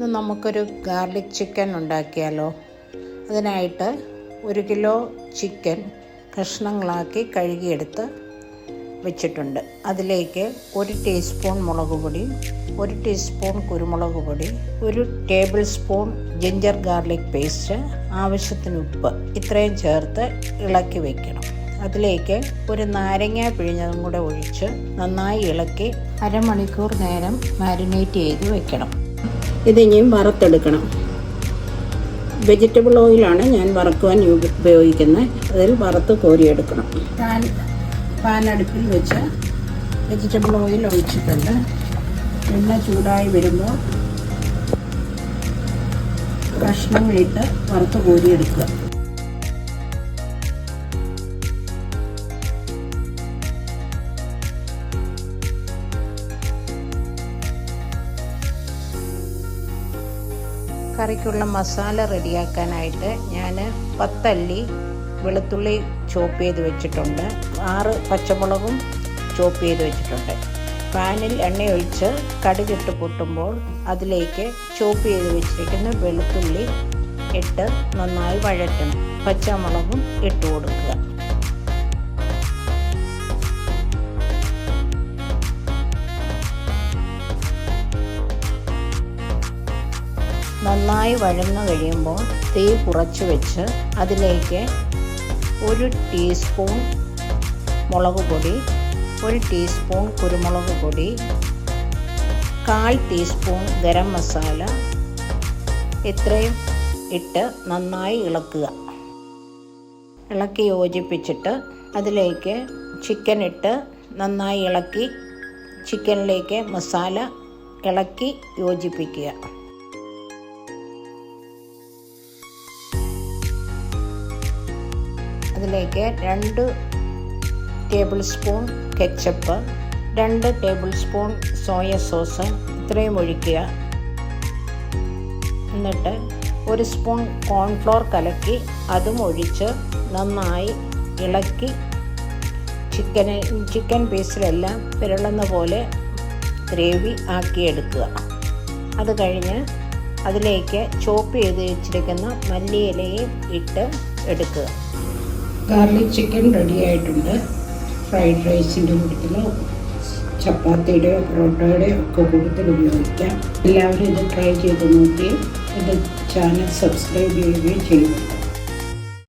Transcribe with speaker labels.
Speaker 1: ഇന്ന് നമുക്കൊരു garlic chicken ഉണ്ടാക്കിയാലോ. അതിനായിട്ട് 1 കിലോ ചിക്കൻ കഷ്ണങ്ങളാക്കി കഴുകിയെടുത്ത് വെച്ചിട്ടുണ്ട്. അതിലേക്ക് 1 ടീസ്പൂൺ മുളക് പൊടി, 1 ടീസ്പൂൺ കുരുമുളക് പൊടി, 1 table spoon ginger garlic paste, ആവശ്യത്തിന് ഉപ്പ്, ഇത്രയും ചേർത്ത് ഇളക്കി വയ്ക്കണം. അതിലേക്ക് ഒരു നാരങ്ങ പിഴിഞ്ഞതും കൂടെ ഒഴിച്ച് നന്നായി ഇളക്കി അരമണിക്കൂർ നേരം മാരിനേറ്റ് ചെയ്ത് വെക്കണം. ഇതിനിയും വറുത്തെടുക്കണം. വെജിറ്റബിൾ ഓയിലാണ് ഞാൻ വറക്കുവാൻ ഉപയോഗിക്കുന്നത്. അതിൽ വറുത്ത് കോരിയെടുക്കണം. പാൻ അടുപ്പിൽ വെച്ച് വെജിറ്റബിൾ ഓയിൽ ഒഴിച്ചിട്ടുണ്ട്. എണ്ണ ചൂടായി വരുമ്പോൾ കഷ്ണങ്ങളിട്ട് വറുത്ത് കോരിയെടുക്കുക. കറിക്കുള്ള മസാല റെഡിയാക്കാനായിട്ട് ഞാൻ 10 അല്ലി വെളുത്തുള്ളി ചോപ്പ് ചെയ്ത് വെച്ചിട്ടുണ്ട്. 6 പച്ചമുളകും ചോപ്പ് ചെയ്ത് വെച്ചിട്ടുണ്ട്. പാനിൽ എണ്ണയൊഴിച്ച് കടുകിട്ട് പൊട്ടുമ്പോൾ അതിലേക്ക് ചോപ്പ് ചെയ്ത് വെച്ചിരിക്കുന്ന വെളുത്തുള്ളി ഇട്ട് നന്നായി വഴറ്റണം. പച്ചമുളകും ഇട്ട് കൊടുക്കുക. നന്നായി വഴന്നു കഴിയുമ്പോൾ തീ കുറച്ച് വെച്ച് അതിലേക്ക് 1 ടീസ്പൂൺ മുളക് പൊടി, 1 ടീസ്പൂൺ കുരുമുളക് പൊടി, 1/4 ടീസ്പൂൺ ഗരം മസാല ഇത്രയും ഇട്ട് നന്നായി ഇളക്കുക. ഇളക്കി യോജിപ്പിച്ചിട്ട് അതിലേക്ക് ചിക്കൻ ഇട്ട് നന്നായി ഇളക്കി ചിക്കനിലേക്ക് മസാല ഇളക്കി യോജിപ്പിക്കുക. അതിലേക്ക് 2 table spoon ketchup, 2 table spoon soya sauce ഇത്രയും ഒഴിക്കുക. എന്നിട്ട് 1 സ്പൂൺ കോൺഫ്ലോർ കലക്കി അതും ഒഴിച്ച് നന്നായി ഇളക്കി ചിക്കൻ പീസിലെല്ലാം പിരളുന്ന പോലെ ഗ്രേവി ആക്കിയെടുക്കുക. അത് കഴിഞ്ഞ് അതിലേക്ക് ചോപ്പ് ചെയ്ത് വെച്ചിരിക്കുന്ന മല്ലിയിലയും ഇട്ട് എടുക്കുക. ഗാർലിക് ചിക്കൻ റെഡി ആയിട്ടുണ്ട്. ഫ്രൈഡ് റൈസിൻ്റെ കൂട്ടത്തിലോ ചപ്പാത്തിയുടെയോ പൊറോട്ടയുടെയോ ഒക്കെ കൂട്ടത്തിൽ ഉപയോഗിക്കാം. എല്ലാവരും ഇത് ട്രൈ ചെയ്ത് നോക്കുകയും എൻ്റെ ചാനൽ സബ്സ്ക്രൈബ് ചെയ്യുകയും ചെയ്യുക.